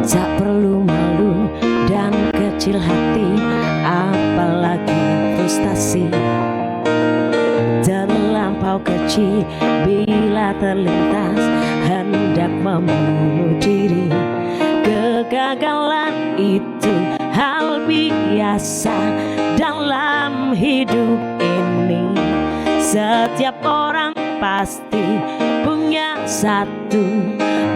Tak perlu malu dan kecil hati, apalagi frustasi. Terlampau kecil bila terlintas hendak membunuh diri. Kegagalan itu hal biasa dalam hidup ini. Setiap orang pasti punya satu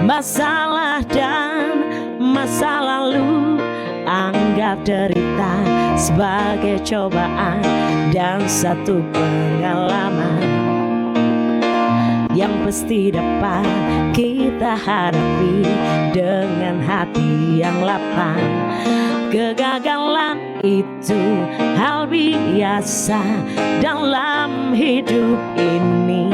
masalah dan masa lalu. Anggap derita sebagai cobaan dan satu pengalaman yang pasti dapat kita hadapi dengan hati yang lapang. Kegagalan itu hal biasa dalam hidup ini.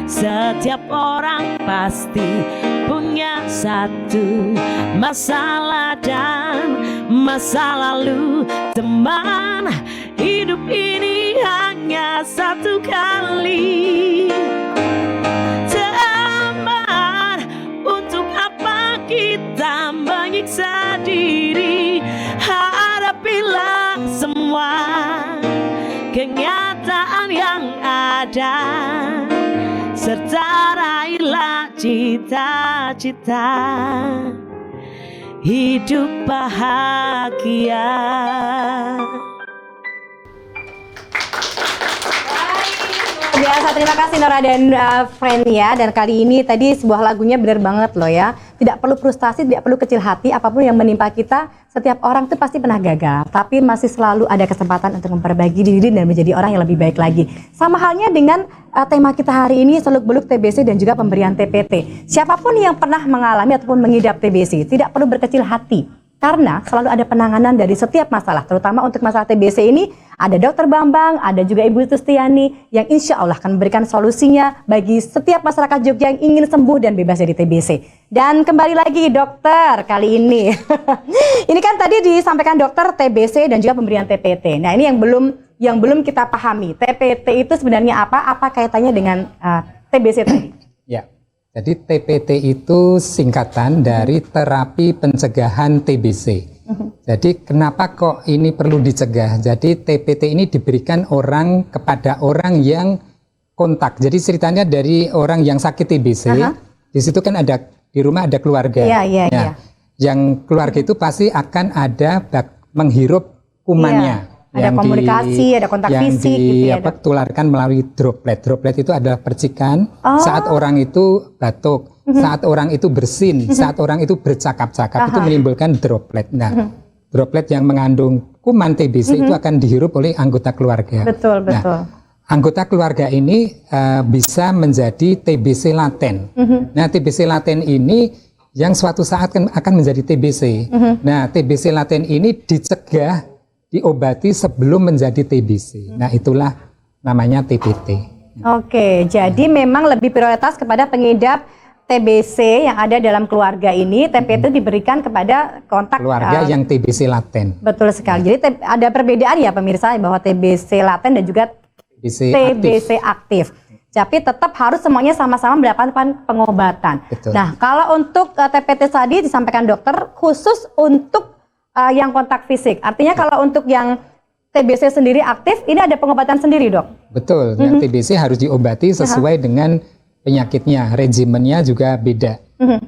Setiap orang pasti punya satu masalah dan masa lalu. Teman, hidup ini hanya satu kali. Teman, untuk apa kita menyiksa diri? Hadapilah semua kenyataan yang ada, serta raihlah cita-cita hidup bahagia. Biasa, terima kasih Nora dan friend ya. Dan kali ini tadi sebuah lagunya benar banget loh ya. Tidak perlu frustasi, tidak perlu kecil hati. Apapun yang menimpa kita, setiap orang itu pasti pernah gagal. Tapi masih selalu ada kesempatan untuk memperbaiki diri dan menjadi orang yang lebih baik lagi. Sama halnya dengan tema kita hari ini, seluk-beluk TBC dan juga pemberian TPT. Siapapun yang pernah mengalami ataupun mengidap TBC, tidak perlu berkecil hati. Karena selalu ada penanganan dari setiap masalah, terutama untuk masalah TBC ini, ada Dokter Bambang, ada juga Ibu Tustiani yang insya Allah akan memberikan solusinya bagi setiap masyarakat Jogja yang ingin sembuh dan bebas dari TBC. Dan kembali lagi dokter kali ini, ini kan tadi disampaikan dokter TBC dan juga pemberian TPT. Nah ini yang belum kita pahami, TPT itu sebenarnya apa kaitannya dengan TBC tadi? Ya. Jadi TPT itu singkatan dari terapi pencegahan TBC. Jadi kenapa kok ini perlu dicegah? Jadi TPT ini diberikan kepada orang yang kontak. Jadi ceritanya dari orang yang sakit TBC, di situ kan di rumah ada keluarga. Nah, yang keluarga itu pasti akan ada menghirup kumannya. Ada komunikasi, ada kontak fisik gitu ya. Yang ditularkan melalui droplet. Droplet itu adalah percikan saat orang itu batuk, saat orang itu bersin, saat orang itu bercakap-cakap, itu menimbulkan droplet. Nah, droplet yang mengandung kuman TBC itu akan dihirup oleh anggota keluarga. Betul. Nah, anggota keluarga ini bisa menjadi TBC laten. Nah, TBC laten ini yang suatu saat akan menjadi TBC. Nah, TBC laten ini dicegah, diobati sebelum menjadi TBC. Nah, itulah namanya TPT. Oke, jadi memang lebih prioritas kepada pengidap TBC yang ada dalam keluarga ini. TPT diberikan kepada kontak keluarga yang TBC laten. Betul sekali. Jadi ada perbedaan ya pemirsa bahwa TBC laten dan juga TBC aktif. Tapi tetap harus semuanya sama-sama mendapatkan pengobatan. Betul. Nah, kalau untuk TPT tadi disampaikan dokter khusus untuk yang kontak fisik. Artinya kalau untuk yang TBC sendiri aktif, ini ada pengobatan sendiri, dok? Betul, yang TBC harus diobati sesuai dengan penyakitnya, regimennya juga beda.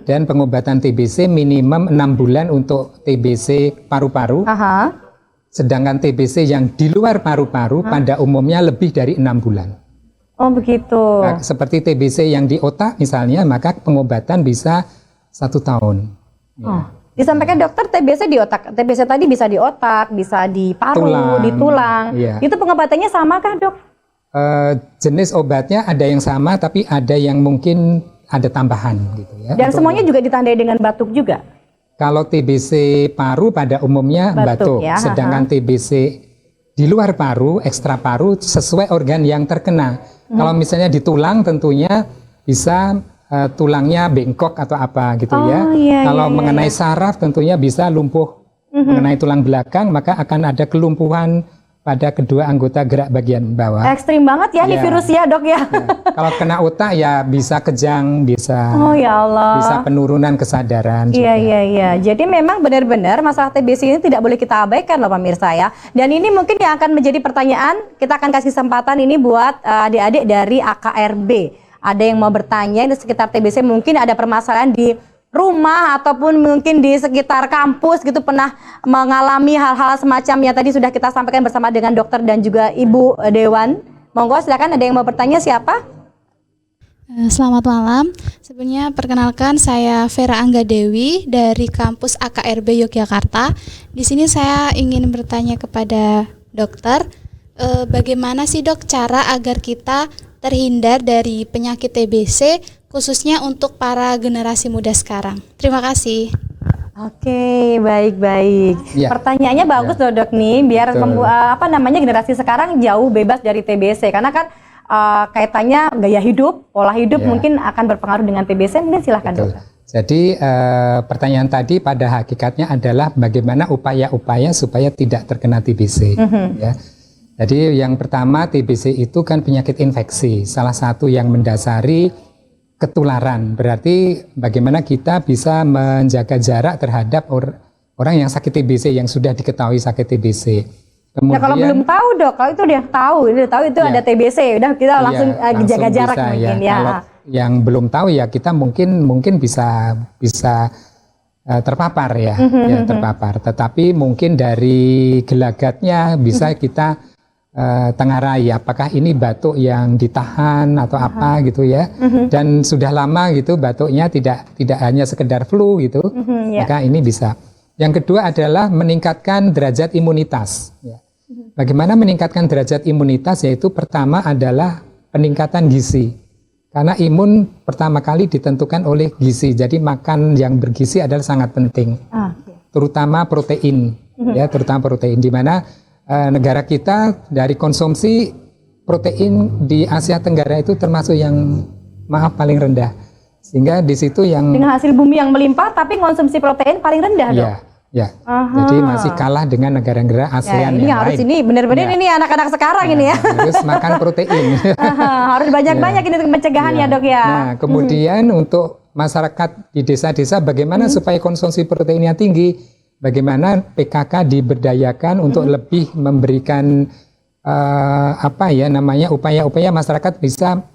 Dan pengobatan TBC minimum 6 bulan untuk TBC paru-paru. Sedangkan TBC yang di luar paru-paru pada umumnya lebih dari 6 bulan. Oh begitu. Nah, seperti TBC yang di otak misalnya, maka pengobatan bisa 1 tahun. Ya. Disampaikan dokter TBC di otak. TBC tadi bisa di otak, bisa di paru, di tulang. Iya. Itu pengobatannya sama kah, dok? Jenis obatnya ada yang sama, tapi ada yang mungkin ada tambahan gitu ya. Dan semuanya juga ditandai dengan batuk juga? Kalau TBC paru pada umumnya batuk sedangkan TBC di luar paru, ekstra paru sesuai organ yang terkena. Kalau misalnya di tulang tentunya bisa tulangnya bengkok atau apa gitu ya. Kalau mengenai saraf tentunya bisa lumpuh mengenai tulang belakang, maka akan ada kelumpuhan pada kedua anggota gerak bagian bawah. Ekstrim banget ya nih virus ya dok ya. Kalau kena otak ya bisa kejang, bisa ya Allah. bisa penurunan kesadaran. Iya. Jadi memang benar-benar masalah TBC ini tidak boleh kita abaikan loh pemirsa ya. Dan ini mungkin yang akan menjadi pertanyaan, kita akan kasih kesempatan ini buat adik-adik dari AKRB. Ada yang mau bertanya di sekitar TBC, mungkin ada permasalahan di rumah ataupun mungkin di sekitar kampus gitu, pernah mengalami hal-hal semacam yang tadi sudah kita sampaikan bersama dengan dokter dan juga Ibu Dewan. Monggo silakan, ada yang mau bertanya, siapa? Selamat malam. Sebenarnya perkenalkan, saya Vera Angga Dewi dari kampus AKRB Yogyakarta. Di sini saya ingin bertanya kepada dokter, bagaimana sih dok cara agar kita terhindar dari penyakit TBC, khususnya untuk para generasi muda sekarang. Terima kasih. Oke, baik-baik. Ya. Pertanyaannya bagus loh dok nih, biar generasi sekarang jauh bebas dari TBC. Karena kan kaitannya gaya hidup, pola hidup mungkin akan berpengaruh dengan TBC. Mungkin silahkan dok. Jadi pertanyaan tadi pada hakikatnya adalah bagaimana upaya-upaya supaya tidak terkena TBC. Ya. Jadi yang pertama, TBC itu kan penyakit infeksi, salah satu yang mendasari ketularan. Berarti bagaimana kita bisa menjaga jarak terhadap orang yang sakit TBC, yang sudah diketahui sakit TBC. Kemudian, kalau belum tahu dok, kalau itu udah tahu itu ada TBC, udah kita langsung jaga jarak bisa, mungkin ya. Kalau yang belum tahu ya kita mungkin bisa terpapar ya, terpapar. Tetapi mungkin dari gelagatnya bisa kita tengarai apakah ini batuk yang ditahan atau apa gitu ya, dan sudah lama gitu batuknya tidak hanya sekedar flu gitu, maka ini bisa. Yang kedua adalah meningkatkan derajat imunitas. Ya. Bagaimana meningkatkan derajat imunitas? Yaitu pertama adalah peningkatan gizi, karena imun pertama kali ditentukan oleh gizi. Jadi makan yang bergizi adalah sangat penting, terutama protein, ya terutama protein, di mana negara kita dari konsumsi protein di Asia Tenggara itu termasuk yang paling rendah, sehingga di situ yang dengan hasil bumi yang melimpah tapi konsumsi protein paling rendah dok. Ya, jadi masih kalah dengan negara-negara ASEAN ini yang harus lain. Ini benar-benar ini anak-anak sekarang ini ya. Harus makan protein. Harus banyak-banyak ini untuk pencegahan ya dok ya. Nah kemudian untuk masyarakat di desa-desa bagaimana supaya konsumsi proteinnya tinggi? Bagaimana PKK diberdayakan untuk lebih memberikan upaya-upaya masyarakat bisa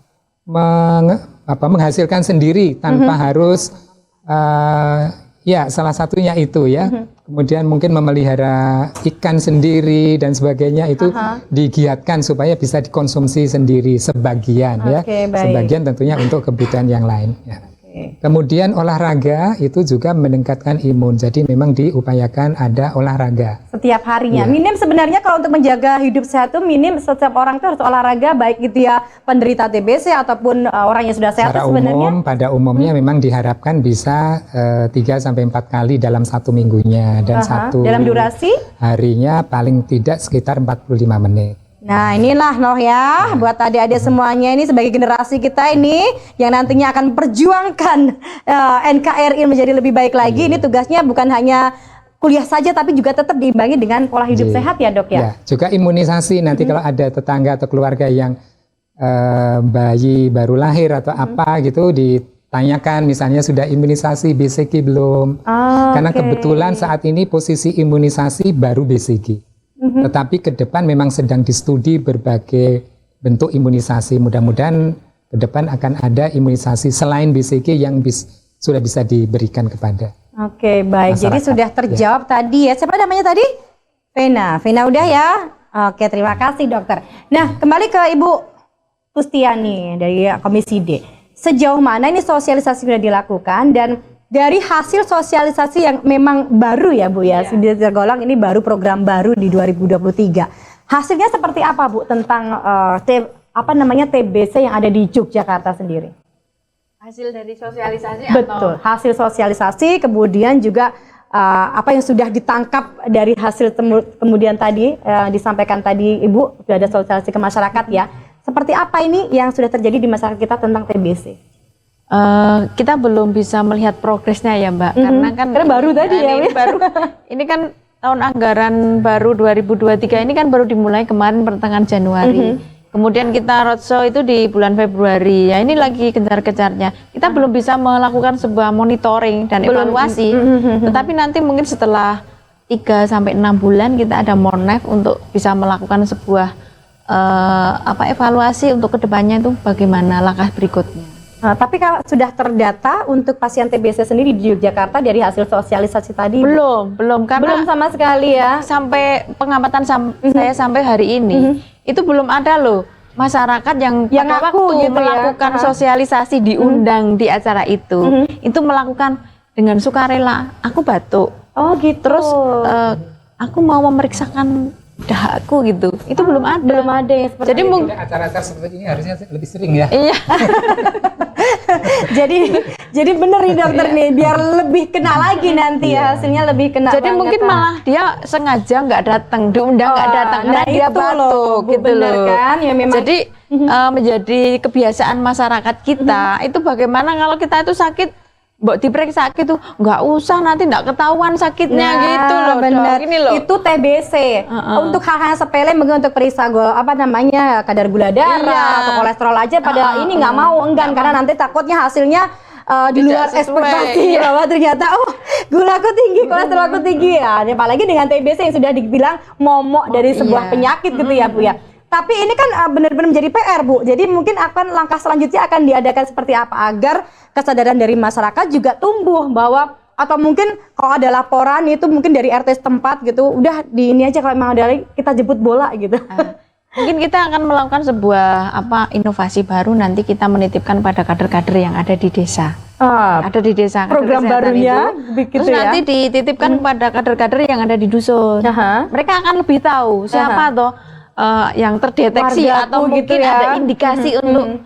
menghasilkan sendiri tanpa harus salah satunya itu ya. Kemudian mungkin memelihara ikan sendiri dan sebagainya itu digiatkan supaya bisa dikonsumsi sendiri sebagian ya. Sebagian tentunya untuk kebutuhan yang lain ya. Kemudian olahraga itu juga meningkatkan imun. Jadi memang diupayakan ada olahraga setiap harinya. Minim sebenarnya kalau untuk menjaga hidup sehat itu minim setiap orang itu harus olahraga, baik gitu ya penderita TBC ataupun orang yang sudah sehat. Sebenarnya pada umumnya memang diharapkan bisa 3-4 kali dalam satu minggunya, dan dalam durasi harinya paling tidak sekitar 45 menit. Nah inilah loh ya, buat adik-adik semuanya ini sebagai generasi kita ini yang nantinya akan perjuangkan NKRI menjadi lebih baik lagi. Ini tugasnya bukan hanya kuliah saja tapi juga tetap diimbangi dengan pola hidup sehat ya dok ya. Juga imunisasi nanti kalau ada tetangga atau keluarga yang bayi baru lahir atau apa gitu, ditanyakan misalnya sudah imunisasi BCG belum. Karena kebetulan saat ini posisi imunisasi baru BCG. Tetapi ke depan memang sedang distudi berbagai bentuk imunisasi. Mudah-mudahan ke depan akan ada imunisasi selain BCG yang sudah bisa diberikan kepada baik. Masyarakat. Jadi sudah terjawab tadi ya. Siapa namanya tadi? Vena udah ya? Oke, terima kasih dokter. Nah, kembali ke Ibu Tustiani dari Komisi D. Sejauh mana ini sosialisasi sudah dilakukan, dan dari hasil sosialisasi yang memang baru ya Bu ya, sudah tergolong ini baru program baru di 2023. Hasilnya seperti apa Bu tentang TBC yang ada di Yogyakarta sendiri? Hasil dari sosialisasi Betul, hasil sosialisasi, kemudian juga apa yang sudah ditangkap dari hasil kemudian tadi disampaikan tadi Ibu, sudah ada sosialisasi ke masyarakat ya. Seperti apa ini yang sudah terjadi di masyarakat kita tentang TBC? Kita belum bisa melihat progresnya ya Mbak, karena baru tadi ya. Ini baru, ini kan tahun anggaran baru 2023 ini kan baru dimulai kemarin pertengahan Januari. Kemudian kita roadshow itu di bulan Februari. Ya ini lagi kejar-kejarnya. Kita belum bisa melakukan sebuah monitoring dan evaluasi. Tetapi nanti mungkin setelah 3 sampai 6 bulan kita ada Monef untuk bisa melakukan sebuah evaluasi untuk kedepannya itu bagaimana langkah berikutnya. Nah, tapi kalau sudah terdata untuk pasien TBC sendiri di Yogyakarta dari hasil sosialisasi tadi? Belum karena belum sama sekali ya. Sampai pengamatan saya sampai hari ini itu belum ada loh masyarakat yang pada waktu gitu melakukan sosialisasi diundang di acara itu melakukan dengan sukarela. Aku batuk. Oh gitu. Terus aku mau memeriksakan dahaku gitu. Itu belum ada. Belum ada ya seperti jadi itu. Acara-acara seperti ini harusnya lebih sering ya. Iya. jadi bener nih dokter nih biar lebih kena lagi nanti ya hasilnya lebih kena. Jadi mungkin malah dia sengaja nggak datang, diundang nggak datang karena dia batuk gitu loh. Kan? Ya, memang. Jadi menjadi kebiasaan masyarakat kita itu bagaimana kalau kita itu sakit mbok diperiksa gitu, nggak usah nanti nggak ketahuan sakitnya gitu loh. Bener. Dok. Ini loh. Itu TBC. Untuk hal-hal sepele mungkin untuk periksa kadar gula darah atau kolesterol aja pada ini nggak mau enggan karena nanti takutnya hasilnya di luar ekspektasi bahwa ternyata gula aku tinggi, kolesterol aku tinggi ya. Apalagi dengan TBC yang sudah dibilang momok dari sebuah penyakit gitu ya Bu ya. Tapi ini kan benar-benar menjadi PR Bu. Jadi mungkin akan langkah selanjutnya akan diadakan seperti apa agar kesadaran dari masyarakat juga tumbuh bahwa atau mungkin kalau ada laporan itu mungkin dari RT setempat gitu, udah di ini aja kalau memang ada kita jemput bola gitu. Mungkin kita akan melakukan sebuah inovasi baru nanti kita menitipkan pada kader-kader yang ada di desa. Ada di desa program barunya begitu. Terus nanti dititipkan pada kader-kader yang ada di dusun. Mereka akan lebih tahu siapa toh yang terdeteksi atau mungkin ada indikasi untuk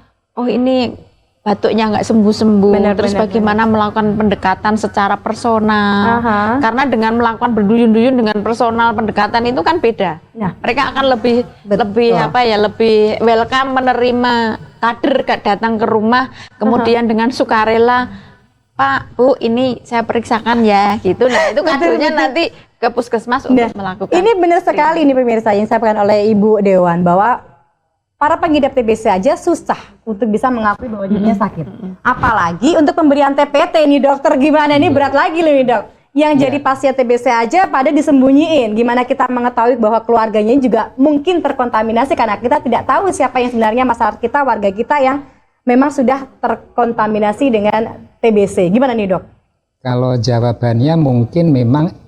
ini batuknya nggak sembuh-sembuh. Terus bagaimana melakukan pendekatan secara personal. Karena dengan melakukan berduyun-duyun dengan personal pendekatan itu kan beda. Mereka akan lebih welcome menerima kader datang ke rumah, kemudian dengan sukarela, Pak, Bu, ini saya periksakan ya, gitu. Nah, itu kadernya nanti ke puskesmas untuk melakukan. Ini benar sekali ini pemirsa yang disampaikan oleh Ibu Dewan bahwa para pengidap TBC aja susah untuk bisa mengakui bahwa dirinya sakit. Apalagi untuk pemberian TPT ini dokter gimana ini berat lagi loh nih dok. Yang jadi pasien TBC aja pada disembunyiin. Gimana kita mengetahui bahwa keluarganya juga mungkin terkontaminasi karena kita tidak tahu siapa yang sebenarnya masyarakat kita, warga kita yang memang sudah terkontaminasi dengan TBC. Gimana nih dok? Kalau jawabannya mungkin memang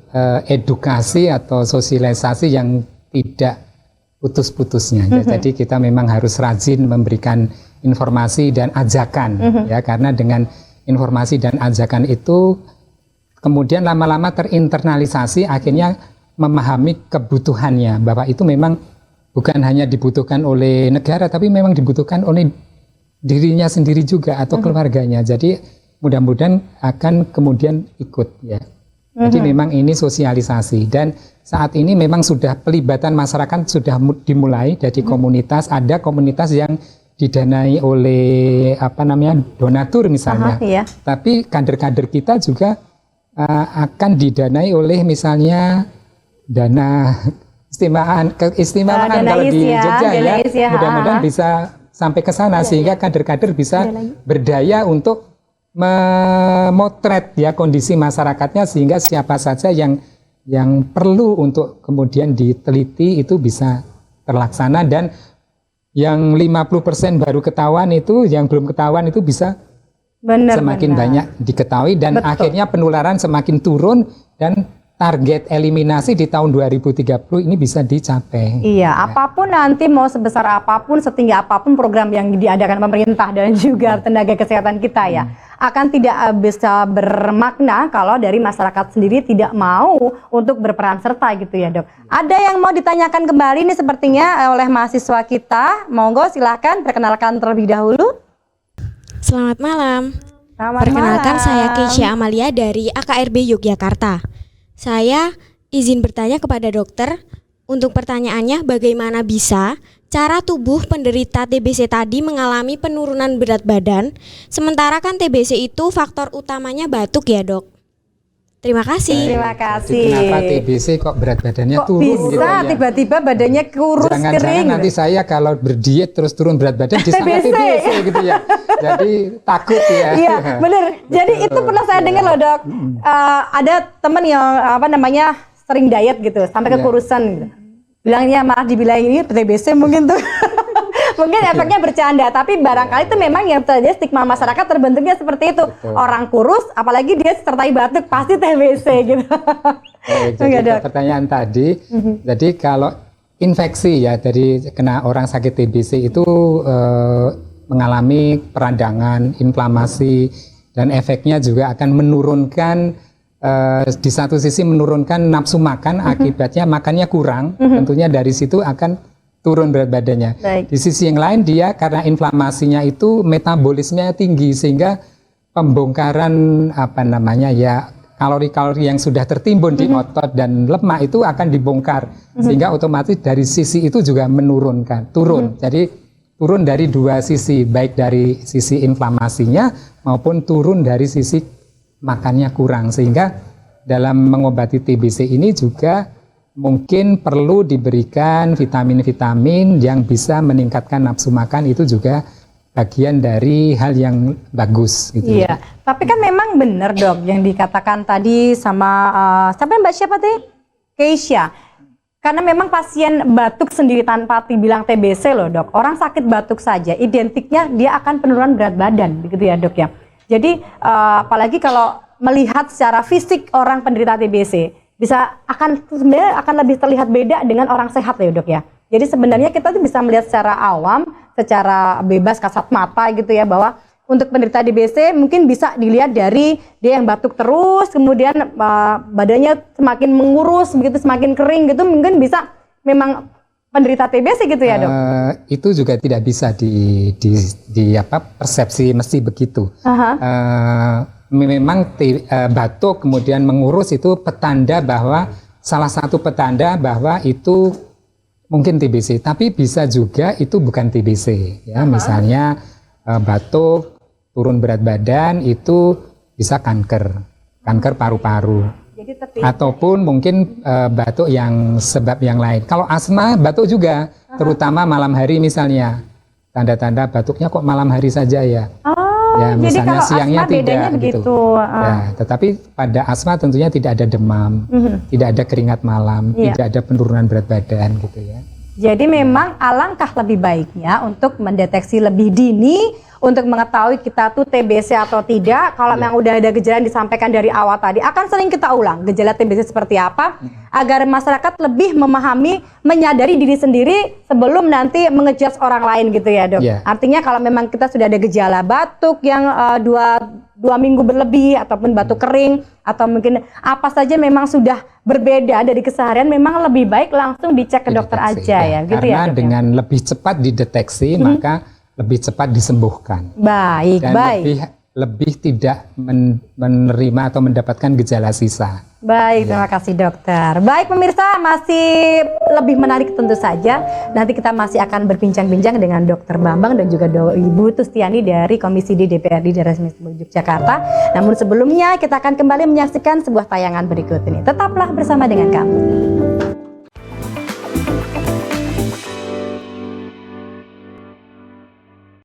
edukasi atau sosialisasi yang tidak putus-putusnya. Jadi kita memang harus rajin memberikan informasi dan ajakan ya, karena dengan informasi dan ajakan itu kemudian lama-lama terinternalisasi, akhirnya memahami kebutuhannya bahwa itu memang bukan hanya dibutuhkan oleh negara tapi memang dibutuhkan oleh dirinya sendiri juga atau keluarganya. Jadi mudah-mudahan akan kemudian ikut ya. Jadi memang ini sosialisasi dan saat ini memang sudah pelibatan masyarakat sudah dimulai dari komunitas, ada komunitas yang didanai oleh donatur misalnya. Tapi kader-kader kita juga akan didanai oleh misalnya dana keistimewaan kalau di Jogja ya. Mudah-mudahan bisa sampai ke sana sehingga kader-kader bisa berdaya untuk memotret ya kondisi masyarakatnya sehingga siapa saja yang perlu untuk kemudian diteliti itu bisa terlaksana dan yang 50% baru ketahuan itu yang belum ketahuan itu bisa semakin banyak diketahui dan akhirnya penularan semakin turun dan target eliminasi di tahun 2030 ini bisa dicapai. Iya, apapun nanti mau sebesar apapun, setinggi apapun program yang diadakan pemerintah dan juga tenaga kesehatan kita ya, akan tidak bisa bermakna kalau dari masyarakat sendiri tidak mau untuk berperan serta gitu ya dok. Ada yang mau ditanyakan kembali nih sepertinya oleh mahasiswa kita, monggo silahkan perkenalkan terlebih dahulu. Selamat malam. malam. Perkenalkan saya Keisha Amalia dari AKRB Yogyakarta. Saya izin bertanya kepada dokter. Untuk pertanyaannya, bagaimana bisa cara tubuh penderita TBC tadi mengalami penurunan berat badan, sementara kan TBC itu faktor utamanya batuk ya dok? Terima kasih. Terima kasih. Kenapa TBC kok berat badannya Kok turun bisa gitu ya? tiba-tiba badannya kurus Jangan-jangan kering? nanti saya kalau berdiet terus turun berat badan disangka TBC. TBC gitu ya. Jadi takut ya. Iya, bener. Jadi itu pernah saya dengar loh dok. Ada teman yang sering diet gitu, sampai Iya. kekurusan gitu. Bilangnya malah dibilang ini TBC mungkin tuh. Mungkin efeknya bercanda, tapi barangkali itu memang yang terjadi stigma masyarakat terbentuknya seperti itu. Betul. Orang kurus, apalagi dia sertai batuk, pasti TBC gitu. Jadi Dok. pertanyaan tadi, jadi kalau infeksi ya dari kena orang sakit TBC itu mengalami peradangan, inflamasi, dan efeknya juga akan menurunkan di satu sisi menurunkan nafsu makan, akibatnya makannya kurang, tentunya dari situ akan turun berat badannya. Baik. Di sisi yang lain dia karena inflamasinya itu metabolismenya tinggi sehingga pembongkaran kalori-kalori yang sudah tertimbun di otot dan lemak itu akan dibongkar sehingga otomatis dari sisi itu juga menurunkan, turun. Jadi turun dari dua sisi, baik dari sisi inflamasinya maupun turun dari sisi makannya kurang, sehingga dalam mengobati TBC ini juga mungkin perlu diberikan vitamin-vitamin yang bisa meningkatkan nafsu makan, itu juga bagian dari hal yang bagus gitu. Iya, tapi kan memang benar dok yang dikatakan tadi sama siapa tadi? Keisha. Karena memang pasien batuk sendiri tanpa dibilang TBC loh dok. Orang sakit batuk saja identiknya dia akan penurunan berat badan, begitu ya dok ya. Jadi apalagi kalau melihat secara fisik orang penderita TBC sebenarnya akan lebih terlihat beda dengan orang sehat ya dok ya. Jadi sebenarnya kita tuh bisa melihat secara awam, secara bebas kasat mata gitu ya, bahwa untuk penderita TBC mungkin bisa dilihat dari dia yang batuk terus, kemudian badannya semakin mengurus, begitu semakin kering gitu, mungkin bisa memang penderita TBC gitu ya dok. Itu juga tidak bisa persepsi mesti begitu. Memang batuk kemudian mengurus itu salah satu petanda bahwa itu mungkin TBC, tapi bisa juga itu bukan TBC ya. Misalnya batuk, turun berat badan itu bisa kanker paru-paru. Ataupun mungkin batuk yang sebab yang lain. Kalau asma batuk juga, terutama malam hari misalnya. Tanda-tanda batuknya kok malam hari saja ya. Ya, misalnya siangnya tidak gitu. Ya, tetapi pada asma tentunya tidak ada demam, tidak ada keringat malam, tidak ada penurunan berat badan gitu ya. Jadi memang alangkah lebih baiknya untuk mendeteksi lebih dini untuk mengetahui kita tuh TBC atau tidak. Kalau memang udah ada gejala yang disampaikan dari awal tadi, akan sering kita ulang gejala TBC seperti apa agar masyarakat lebih memahami, menyadari diri sendiri sebelum nanti mengejudge orang lain gitu ya dok. Artinya kalau memang kita sudah ada gejala batuk yang dua minggu berlebih ataupun batuk kering atau mungkin apa saja memang sudah berbeda dari keseharian, memang lebih baik langsung dicek ke dokter aja ya gitu ya. Karena dengan lebih cepat dideteksi maka lebih cepat disembuhkan. Baik, dan baik. lebih tidak menerima atau mendapatkan gejala sisa. Baik, terima kasih dokter. Baik pemirsa, masih lebih menarik tentu saja. Nanti kita masih akan berbincang-bincang dengan Dokter Bambang dan juga Ibu Tustiani dari Komisi D DPRD Daerah Istimewa Yogyakarta. Namun sebelumnya kita akan kembali menyaksikan sebuah tayangan berikut ini. Tetaplah bersama dengan kami.